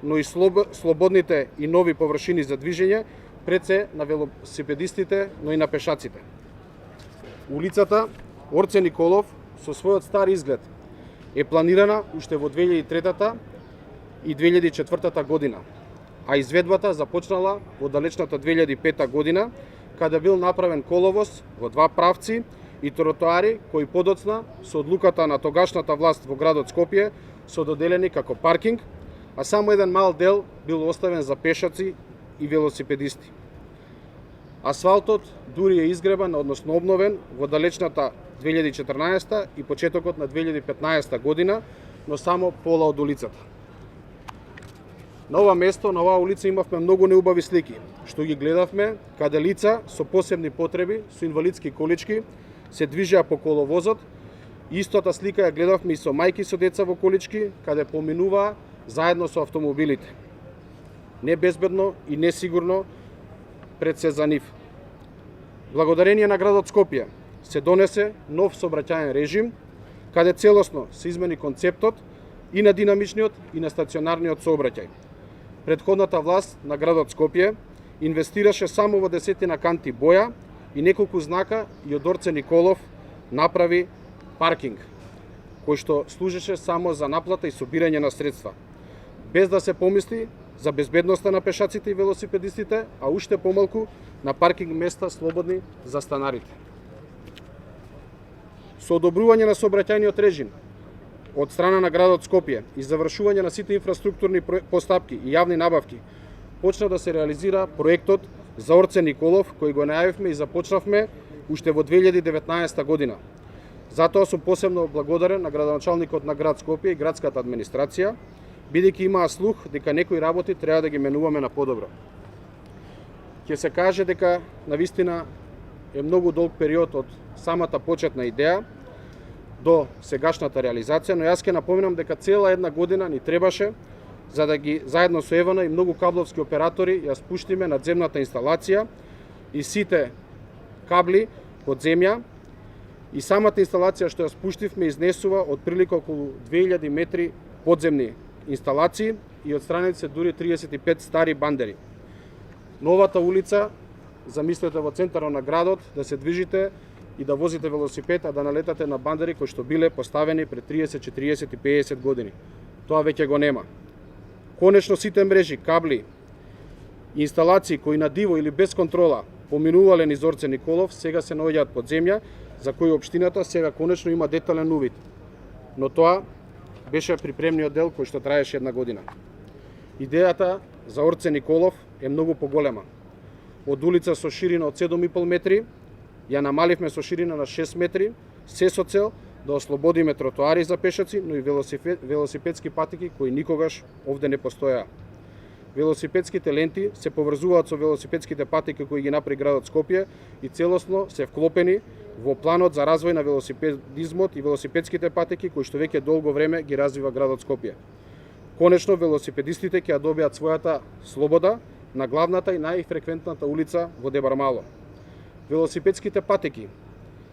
но и слободните и нови површини за движење, пред се на велосипедистите, но и на пешаците. Улицата Орце Николов со својот стар изглед е планирана уште во 2003 и 2004 година, а изведбата започнала во далечната 2005 година, каде бил направен коловоз во два правци и тротоари кои подоцна со одлуката на тогашната власт во градот Скопје со доделени како паркинг, а само еден мал дел бил оставен за пешаци и велосипедисти. Асфалтот дури е изгребан, односно обновен во далечната 2014 и почетокот на 2015 година, но само пола од улицата. На ова место, на оваа улица имавме многу неубави слики, што ги гледавме каде лица со посебни потреби, со инвалидски колички, се движеа по коловозот. Истата слика ја гледавме и со мајки со деца во колички, каде поминуваа заедно со автомобилите. Небезбедно и несигурно пред се за нив. Благодарение на градот Скопје се донесе нов сообраќаен режим, каде целосно се измени концептот и на динамичниот и на стационарниот сообраќај. Предходната власт на градот Скопје инвестираше само во десетина канти боја и неколку знака и од Орце Николов направи паркинг, кој што служеше само за наплата и собирање на средства, без да се помисли за безбедноста на пешаците и велосипедистите, а уште помалку на паркинг места слободни за станарите. Со одобрување на сообраќајниот режим од страна на градот Скопје и завршување на сите инфраструктурни постапки и јавни набавки, почна да се реализира проектот за Орце Николов, кој го најавивме и започнавме уште во 2019 година. Затоа сум посебно благодарен на градоначалникот на град Скопје и градската администрација, бидејќи имаа слух дека некои работи треба да ги менуваме на подобро. Ќе се каже дека навистина е многу долг период од самата почетна идеја до сегашната реализација, но јас ќе напоминам дека цела една година ни требаше за да ги заедно со Евана и многу кабловски оператори ја спуштиме надземната инсталација и сите кабли под земја, и самата инсталација што ја спуштивме изнесува од прилика околу 2000 метри подземни инсталации и одстранети се дури 35 стари бандери. Новата улица, замислете во центарот на градот, да се движите и да возите велосипед, а да налетате на бандери кои што биле поставени пред 30, 40 и 50 години. Тоа веќе го нема. Конечно сите мрежи, кабли и инсталации кои на диво или без контрола поминувале низ Орце Николов, сега се наоѓаат под земја, за кои општината сега конечно има детален увид. Но тоа беше припремниот дел кој што траеше една година. Идејата за Орце Николов е многу поголема. Од улица со ширина од 7,5 метри, ја намаливме со ширина на 6 метри, се со цел да ослободиме тротоари за пешаци, но и велосипедски патеки кои никогаш овде не постојаа. Велосипедските ленти се поврзуваат со велосипедските патеки кои ги направи градот Скопје и целосно се вклопени во планот за развој на велосипедизмот и велосипедските патеки кои што веќе долго време ги развива градот Скопје. Конечно, велосипедистите ќе ја добијат својата слобода на главната и најфреквентната улица во Дебармало. Велосипедските патеки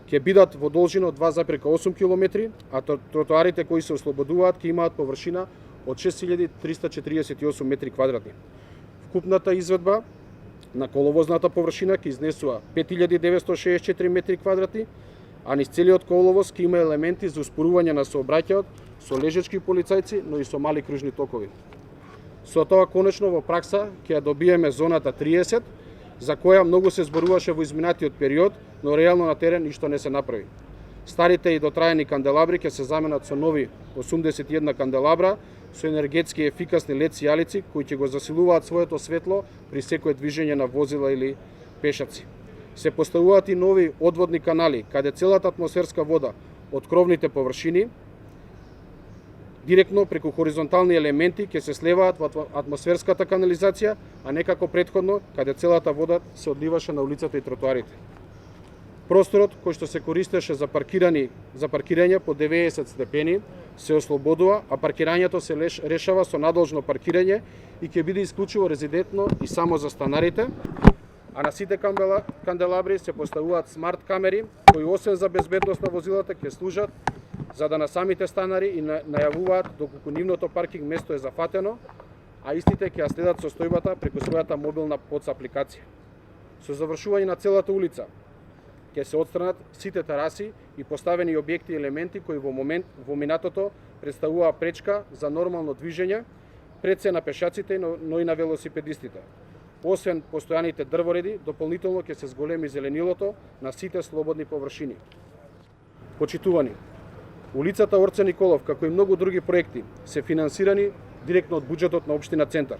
ќе бидат во должина од 2,8 км, а тротоарите кои се ослободуваат ќе имаат површина од 6348 метри квадратни. Вкупната изведба на коловозната површина ќе изнесува 5964 метри квадратни, а низ целиот коловоз ќе има елементи за успорување на сообраќајот со лежачки полицајци, но и со мали кружни токови. Со тоа конечно во пракса ќе ја добиеме зоната 30, за која многу се зборуваше во изминатиот период, но реално на терен ништо не се направи. Старите и дотраени канделабри ќе се заменат со нови 81 канделабра со енергетски ефикасни лед сијалици кои ќе го засилуваат своето светло при секое движење на возила или пешаци. Се поставуваат и нови одводни канали, каде целата атмосферска вода од кровните површини директно преку хоризонтални елементи ќе се слеваат во атмосферската канализација, а не како претходно, каде целата вода се одливаше на улицата и тротоарите. Просторот кој што се користеше за паркирање по 90 степени се ослободува, а паркирањето се решава со надолжно паркирање и ќе биде исклучиво резидентно и само за станарите, а на сите канделабри се поставуваат смарт камери кои освен за безбедност на возилата ќе служат за да на самите станари и најавуваат доколку нивното паркинг место е зафатено, а истите ќе ја следат состојбата преку својата мобилна ПОЦ апликација. Со завршување на целата улица ќе се отстранат сите тераси и поставени објекти и елементи кои во минатото представуваа пречка за нормално движење пред се на пешаците, но и на велосипедистите. Освен постојаните дрвореди, дополнително ќе се зголеми зеленилото на сите слободни површини. Почитувани, улицата Орце Николов, како и многу други проекти, се финансирани директно од буџетот на општина Центар.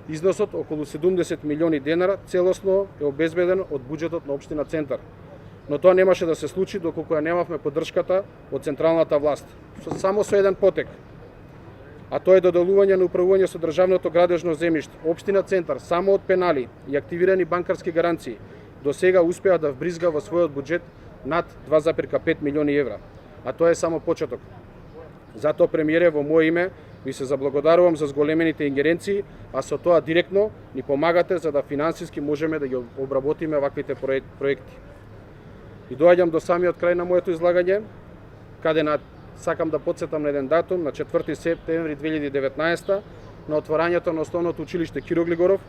Износот околу 70 милиони денара целосно е обезбеден од буџетот на општина Центар. Но тоа немаше да се случи доколку ја немавме поддршката од централната власт. Само со еден потек, а тоа е доделување на управување со државното градежно земјиште. Општина Центар само од пенали и активирани банкарски гаранции до сега успеа да вбризга во својот буџет над 2,5 милиони евра, а тоа е само почеток. Затоа, премиере, во моје име ви се заблагодарувам за зголемените ингеренции, а со тоа директно ни помагате за да финансиски можеме да ги обработиме ваквите проекти. И доаѓам до самиот крај на моето излагање, каде сакам да потсетам на еден датум, на 4 септември 2019 на отварањето на Основното училиште Киро Глигоров,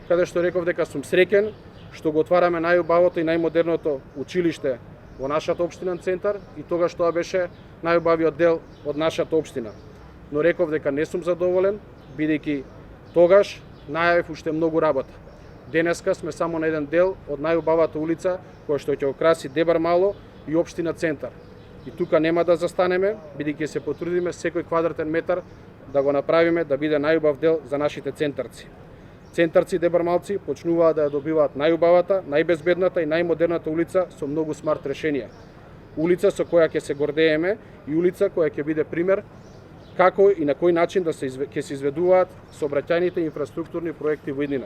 каде што реков дека сум среќен што го отвараме најубавото и најмодерното училиште во нашата општина Центар и тогаш тоа беше најубавиот дел од нашата општина. Но реков дека не сум задоволен, бидејќи тогаш најавив уште многу работа. Денеска сме само на еден дел од најубавата улица која што ќе окраси Дебар Мало и општина Центар. И тука нема да застанеме, бидејќи се потрудиме секој квадратен метар да го направиме да биде најубав дел за нашите центарци. Центарци дебармалци почнуваат да ја добиваат најубавата, најбезбедната и најмодерната улица со многу смарт решенија. Улица со која ќе се гордееме и улица која ќе биде пример како и на кој начин ќе се изведуваат сообраќајните инфраструктурни проекти во иднина.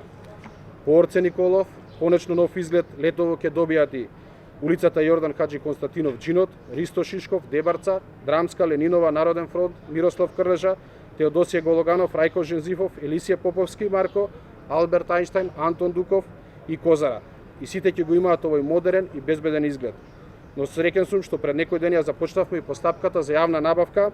По Орце Николов, конечно нов изглед летово ќе добијат и улицата Јордан Хаджи Константинов Джинот, Ристо Шишков, Дебарца, Драмска, Ленинова, Народен фронт, Мирослав Крлежа, Теодосија Гологанов, Рајко Жензифов, Елисија Поповски, Марко, Алберт Ајнштајн, Антон Дуков и Козара. И сите ќе го имаат овој модерен и безбеден изглед. Но среќен сум што пред некој ден ја започнавме и постапката за јавна набавка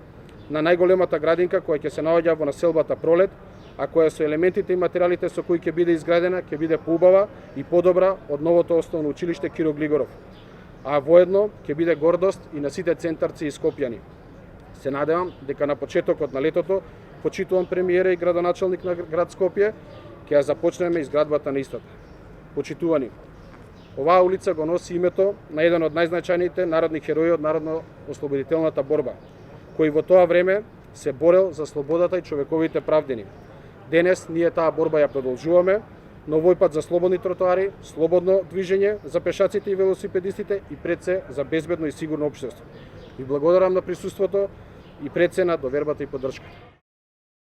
на најголемата градинка која ќе се наоѓа во населбата Пролет, а која со елементите и материјалите со кои ќе биде изградена ќе биде поубава и подобра од новото основно училиште Киро Глигоров. А воедно ќе биде гордост и на сите центарци и скопјани. Се надевам дека на почетокот на летото, почитуван премиера и градоначалник на град Скопје, ќе ја започнеме изградбата на истата. Почитувани, оваа улица го носи името на еден од најзначајните народни херои од народно-ослободителната борба, кој во тоа време се борел за слободата и човековите правдини. Денес ние таа борба ја продолжуваме, но овој пат за слободни тротоари, слободно движење за пешаците и велосипедистите и пред се за безбедно и сигурно општество. Ви благодарам на присуството и пред се на довербата и поддршка.